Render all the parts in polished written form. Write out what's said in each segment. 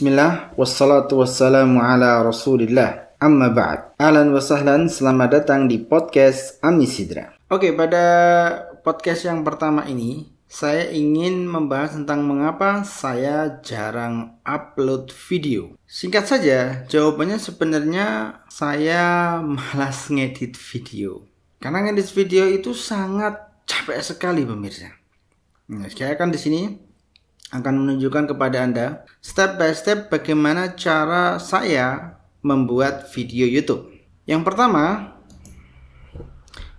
Bismillah, wassalatu wassalamu ala rasulillah, amma ba'd. Ahlan wa sahlan, selamat datang di podcast Ami Sidra. Oke, pada podcast yang pertama ini saya ingin membahas tentang mengapa saya jarang upload video. Singkat saja, jawabannya sebenarnya saya malas ngedit video. Karena ngedit video itu sangat capek sekali pemirsa. Nah, saya akan di sini akan menunjukkan kepada Anda step by step bagaimana cara saya membuat video YouTube. Yang pertama,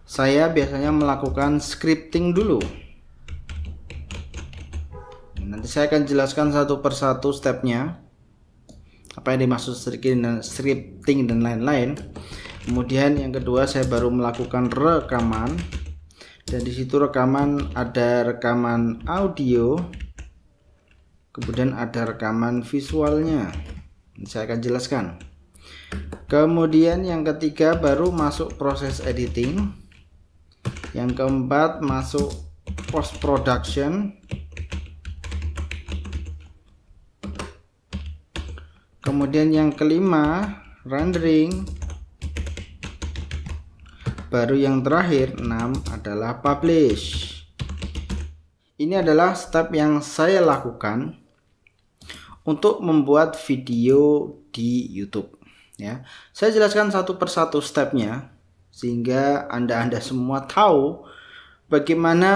saya biasanya melakukan scripting dulu. Nanti saya akan jelaskan satu persatu stepnya, apa yang dimaksud scripting dan lain-lain. Kemudian yang kedua, saya baru melakukan rekaman, dan di situ rekaman ada rekaman audio. Kemudian ada rekaman visualnya. Saya akan jelaskan. Kemudian yang ketiga baru masuk proses editing. Yang keempat masuk post production. Kemudian yang kelima rendering. Baru yang terakhir 6 adalah publish. Ini adalah step yang saya lakukan untuk membuat video di YouTube. Ya, saya jelaskan satu persatu stepnya sehingga anda semua tahu bagaimana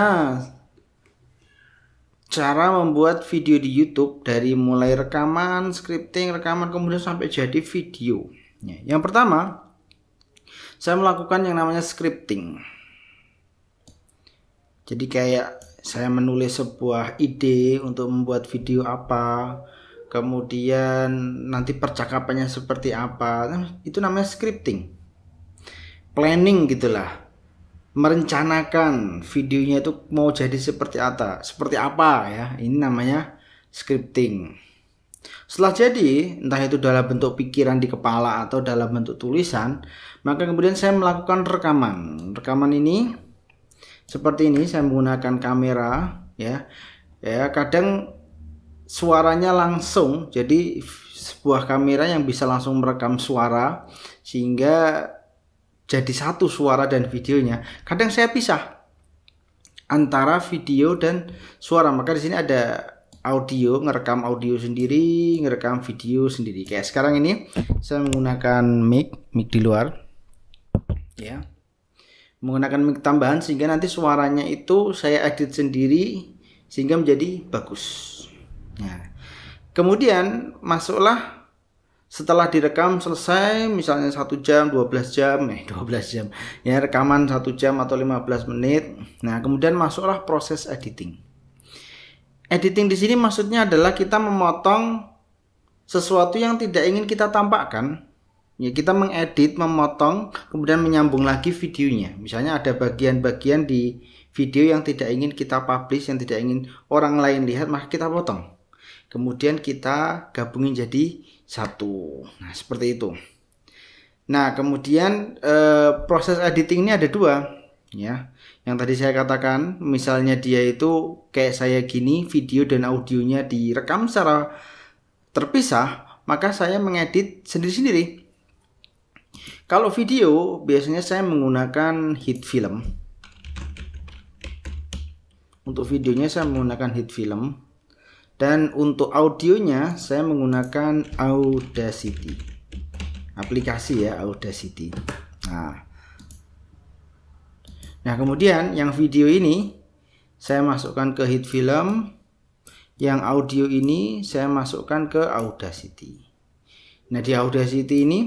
cara membuat video di YouTube dari mulai rekaman, scripting, rekaman kemudian sampai jadi video. Ya, yang pertama, saya melakukan yang namanya scripting. Jadi kayak saya menulis sebuah ide untuk membuat video apa, kemudian nanti percakapannya seperti apa, itu namanya scripting. Planning gitulah, merencanakan videonya itu mau jadi seperti apa ya, ini namanya scripting. Setelah jadi, entah itu dalam bentuk pikiran di kepala atau dalam bentuk tulisan, maka kemudian saya melakukan rekaman. Rekaman ini seperti ini, saya menggunakan kamera ya. Kadang suaranya langsung, jadi sebuah kamera yang bisa langsung merekam suara sehingga jadi satu suara dan videonya. Kadang saya pisah antara video dan suara, maka di sini ada audio, ngerekam audio sendiri, ngerekam video sendiri. Kayak sekarang ini saya menggunakan mic di luar ya, menggunakan mic tambahan sehingga nanti suaranya itu saya edit sendiri sehingga menjadi bagus. Nah, kemudian masuklah setelah direkam selesai, misalnya 1 jam, 12 jam ya, rekaman 1 jam atau 15 menit. Nah, kemudian masuklah proses editing. Editing di sini maksudnya adalah kita memotong sesuatu yang tidak ingin kita tampakkan. Ya, kita mengedit, memotong, kemudian menyambung lagi videonya. Misalnya ada bagian-bagian di video yang tidak ingin kita publish, yang tidak ingin orang lain lihat, maka kita potong. Kemudian kita gabungin jadi satu. Nah, seperti itu. Nah, kemudian proses editing ini ada 2. Ya, yang tadi saya katakan, misalnya dia itu kayak saya gini, video dan audionya direkam secara terpisah, maka saya mengedit sendiri-sendiri. Kalau video, biasanya saya menggunakan hit film. Untuk videonya saya menggunakan hit film. Dan untuk audionya saya menggunakan Audacity. Aplikasi ya, Audacity. Nah, kemudian yang video ini saya masukkan ke hit film. Yang audio ini saya masukkan ke Audacity. Nah, di Audacity ini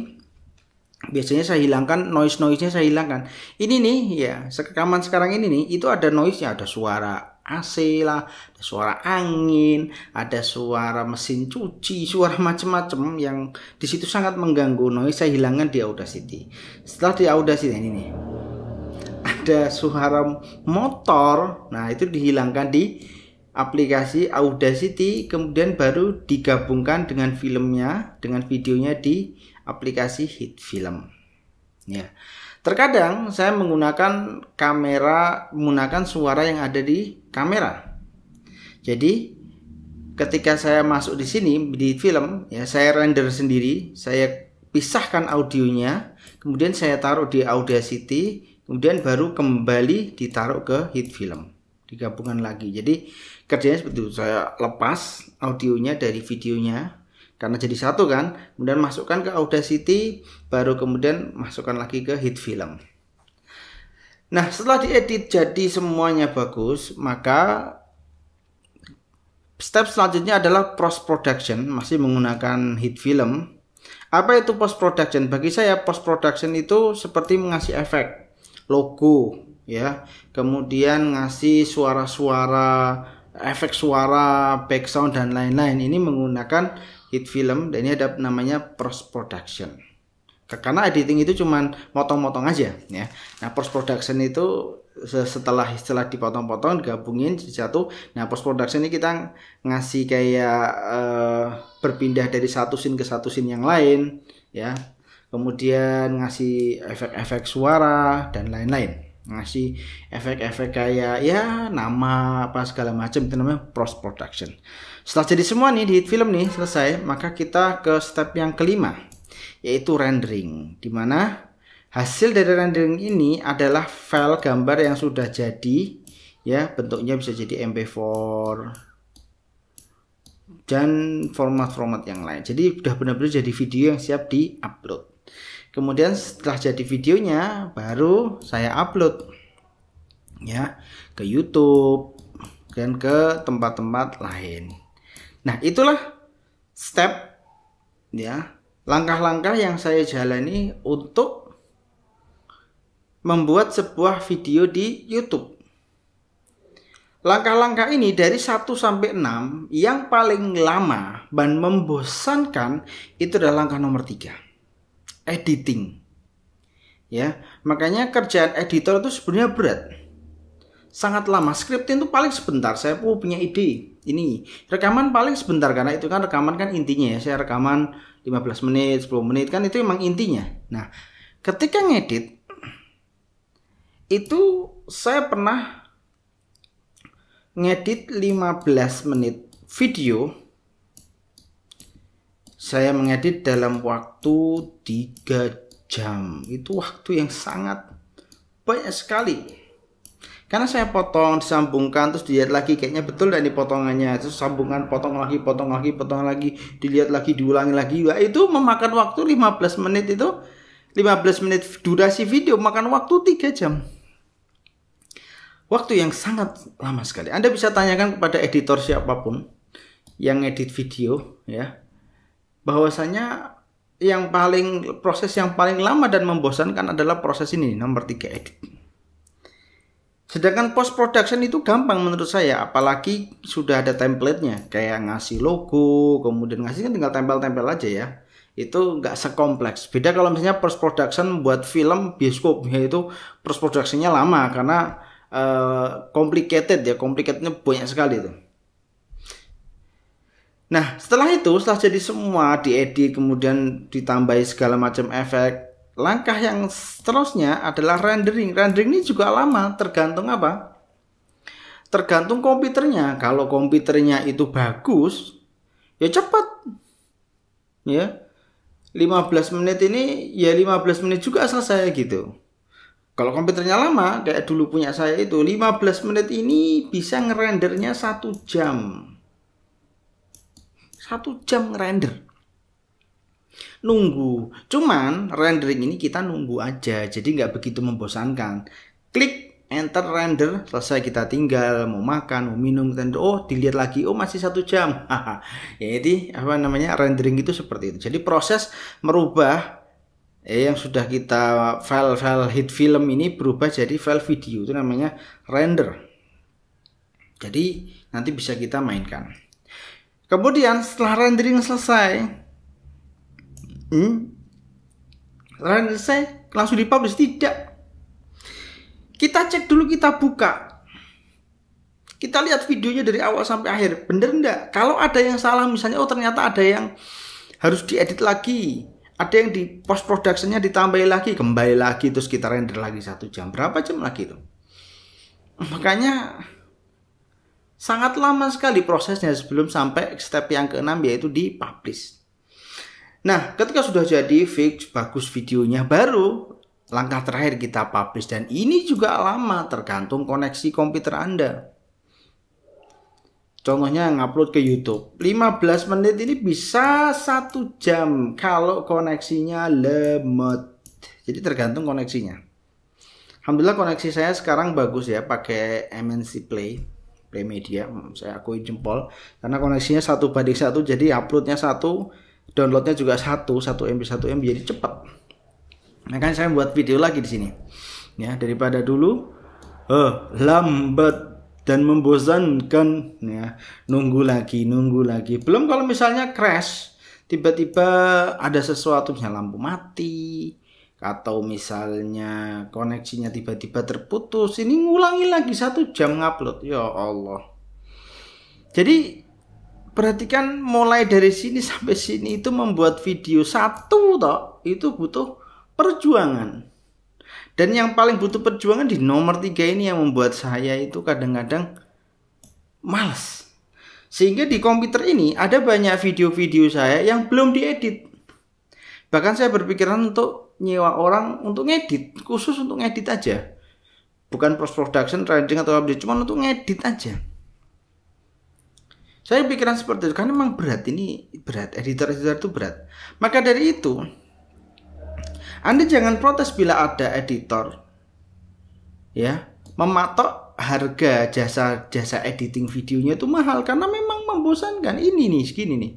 biasanya saya hilangkan noise-nya, saya hilangkan. Ini nih ya, rekaman sekarang ini nih, itu ada noise-nya, ada suara AC lah, ada suara angin, ada suara mesin cuci, suara macam-macam yang di situ sangat mengganggu. Noise saya hilangkan di Audacity. Setelah di Audacity ini nih, ada suara motor, nah itu dihilangkan di aplikasi Audacity, kemudian baru digabungkan dengan filmnya, dengan videonya di aplikasi hit film. Ya, terkadang saya menggunakan kamera, menggunakan suara yang ada di kamera. Jadi ketika saya masuk di sini di film ya, saya render sendiri, saya pisahkan audionya, kemudian saya taruh di Audacity, kemudian baru kembali ditaruh ke hit film, digabungkan lagi. Jadi kerjanya seperti itu, saya lepas audionya dari videonya karena jadi satu kan, kemudian masukkan ke Audacity, baru kemudian masukkan lagi ke hit film. Nah, setelah diedit jadi semuanya bagus, maka step selanjutnya adalah post production, masih menggunakan hit film. Apa itu post production? Bagi saya post production itu seperti mengasih efek, logo ya, kemudian ngasih suara-suara, efek suara, background dan lain-lain. Ini menggunakan hit film dan ini ada namanya post production. Karena editing itu cuman motong-motong aja ya. Nah, post production itu setelah dipotong-potong digabungin jadi satu. Nah, post production ini kita ngasih kayak berpindah dari satu scene ke satu scene yang lain ya. Kemudian ngasih efek-efek suara dan lain-lain. Ngasih efek-efek kayak ya nama apa segala macam, itu namanya post production. Setelah jadi semua nih di hit film nih selesai, maka kita ke step yang kelima, yaitu rendering, dimana hasil dari rendering ini adalah file gambar yang sudah jadi ya, bentuknya bisa jadi MP4 dan format-format yang lain. Jadi udah benar-benar jadi video yang siap di-upload. Kemudian setelah jadi videonya baru saya upload ya ke YouTube dan ke tempat-tempat lain. Nah, itulah step ya, langkah-langkah yang saya jalani untuk membuat sebuah video di YouTube. Langkah-langkah ini dari 1 sampai 6, yang paling lama dan membosankan itu adalah langkah nomor 3, editing. Ya, makanya kerjaan editor itu sebenarnya berat. Sangat lama. Scripting itu paling sebentar. Saya punya ide ini. Rekaman paling sebentar karena itu kan rekaman kan intinya ya. Saya rekaman 15 menit, 10 menit kan itu emang intinya. Nah, ketika ngedit itu saya pernah ngedit 15 menit video. Saya mengedit dalam waktu 3 jam. Itu waktu yang sangat banyak sekali. Karena saya potong, disambungkan, terus dilihat lagi kayaknya betul dan potongannya, terus sambungan, potong lagi, dilihat lagi, diulangi lagi. Wah, itu memakan waktu 15 menit itu, 15 menit durasi video makan waktu 3 jam. Waktu yang sangat lama sekali. Anda bisa tanyakan kepada editor siapapun yang edit video ya, bahwasanya proses yang paling lama dan membosankan adalah proses ini, nomor 3, edit. Sedangkan post production itu gampang menurut saya, apalagi sudah ada template-nya, kayak ngasih logo, kemudian ngasih kan tinggal tempel-tempel aja ya. Itu nggak sekompleks. Beda kalau misalnya post production buat film bioskop, yaitu post production-nya lama karena complicatednya banyak sekali itu. Nah, setelah jadi semua diedit, kemudian ditambahi segala macam efek. Langkah yang seterusnya adalah rendering. Rendering ini juga lama, tergantung apa? Tergantung komputernya. Kalau komputernya itu bagus, ya cepat. Ya. 15 menit ini ya 15 menit juga selesai gitu. Kalau komputernya lama, kayak dulu punya saya itu, 15 menit ini bisa ngerendernya 1 jam. 1 jam ngerender. Nunggu. Cuman rendering ini kita nunggu aja, jadi nggak begitu membosankan. Klik enter render, selesai, kita tinggal mau makan, mau minum, dilihat lagi, masih 1 jam. Jadi rendering itu seperti itu. Jadi proses merubah yang sudah kita file hit film ini berubah jadi file video, itu namanya render. Jadi nanti bisa kita mainkan. Kemudian setelah rendering selesai, langsung dipublish? Tidak. Kita cek dulu, kita buka, kita lihat videonya dari awal sampai akhir, bener enggak? Kalau ada yang salah, misalnya ternyata ada yang harus diedit lagi, ada yang di post productionnya ditambahin lagi, kembali lagi, terus kita render lagi 1 jam. Berapa jam lagi itu? Makanya Sangat lama sekali prosesnya sebelum sampai step yang keenam, yaitu dipublish. Nah, ketika sudah jadi fix, bagus videonya, baru langkah terakhir kita publish. Dan ini juga lama, tergantung koneksi komputer Anda. Contohnya ngupload ke YouTube, 15 menit ini bisa 1 jam kalau koneksinya lemot. Jadi tergantung koneksinya. Alhamdulillah koneksi saya sekarang bagus ya, pakai MNC Play Media. Saya akui jempol karena koneksinya 1:1, jadi uploadnya 1, downloadnya juga 1 MB 1 MB, jadi cepat. Nah kan saya buat video lagi di sini. Ya, daripada dulu lambat dan membosankan ya, nunggu lagi. Belum kalau misalnya crash, tiba-tiba ada sesuatu, misalnya lampu mati atau misalnya koneksinya tiba-tiba terputus, ini ngulangi lagi 1 jam ngupload. Ya Allah. Jadi perhatikan, mulai dari sini sampai sini itu membuat video satu toh, itu butuh perjuangan. Dan yang paling butuh perjuangan di nomor 3 ini yang membuat saya itu kadang-kadang malas. Sehingga di komputer ini ada banyak video-video saya yang belum diedit. Bahkan saya berpikiran untuk nyewa orang untuk ngedit, khusus untuk ngedit aja. Bukan post production, rendering atau update, cuma untuk ngedit aja. Saya pikiran seperti itu karena memang berat, ini berat, editor itu berat. Maka dari itu, Anda jangan protes bila ada editor ya mematok harga jasa editing videonya itu mahal karena memang membosankan. Ini nih segini nih.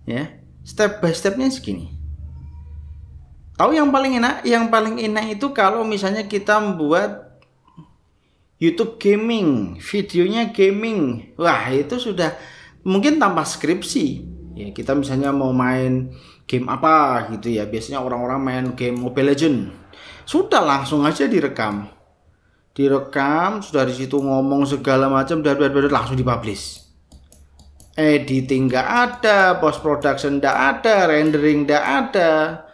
Ya, step by stepnya segini. Tahu yang paling enak? Yang paling enak itu kalau misalnya kita membuat YouTube gaming, videonya gaming. Wah, itu sudah mungkin tanpa skripsi. Ya, kita misalnya mau main game apa gitu ya, biasanya orang-orang main game Mobile Legends, sudah langsung aja direkam, sudah di situ ngomong segala macam, langsung dipublish. Editing nggak ada, post production nggak ada, rendering nggak ada,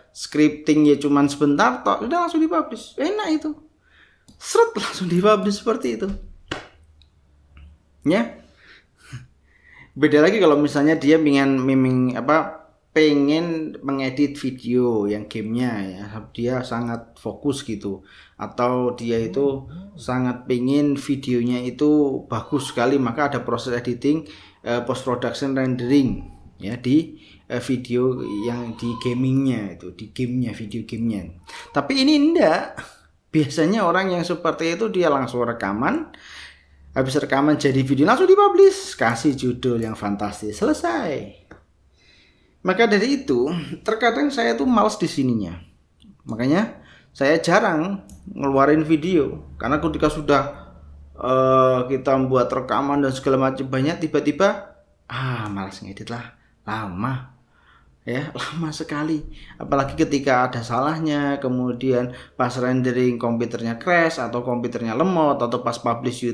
scripting ya cuman sebentar toh, udah langsung dipublish. Enak itu, seret langsung dipublish seperti itu. Ya, beda lagi kalau misalnya dia pengen mengedit video yang gamenya ya, dia sangat fokus gitu, atau dia itu sangat pengen videonya itu bagus sekali, maka ada proses editing, post production, rendering ya di video yang di gamingnya itu, di gamenya, video gamenya. Tapi ini enggak, biasanya orang yang seperti itu dia langsung rekaman, habis rekaman jadi video langsung dipublish, kasih judul yang fantastis, selesai. Maka dari itu, terkadang saya tuh males di sininya. Makanya saya jarang ngeluarin video. Karena ketika sudah kita membuat rekaman dan segala macam banyak, tiba-tiba malas ngedit lah. Lama. Ya, lama sekali. Apalagi ketika ada salahnya, kemudian pas rendering komputernya crash atau komputernya lemot, atau pas publish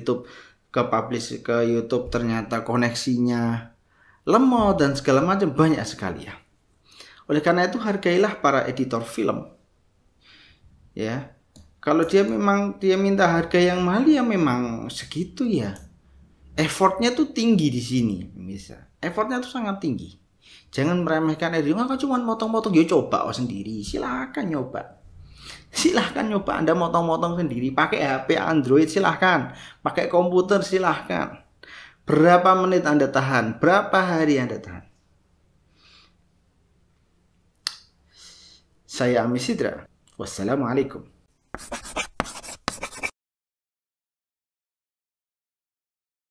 ke YouTube ternyata koneksinya lemot dan segala macam, banyak sekali ya. Oleh karena itu hargailah para editor film. Ya. Kalau dia minta harga yang mahal ya memang segitu ya. Effortnya tuh tinggi di sini, bisa. Effortnya tuh sangat tinggi. Jangan meremehkan editing. Aku cuma motong-motong, ya coba sendiri. Silahkan nyoba. Anda motong-motong sendiri. Pakai HP Android silahkan. Pakai komputer silahkan. Berapa menit Anda tahan? Berapa hari Anda tahan? Saya Ami Sidra. Wassalamualaikum.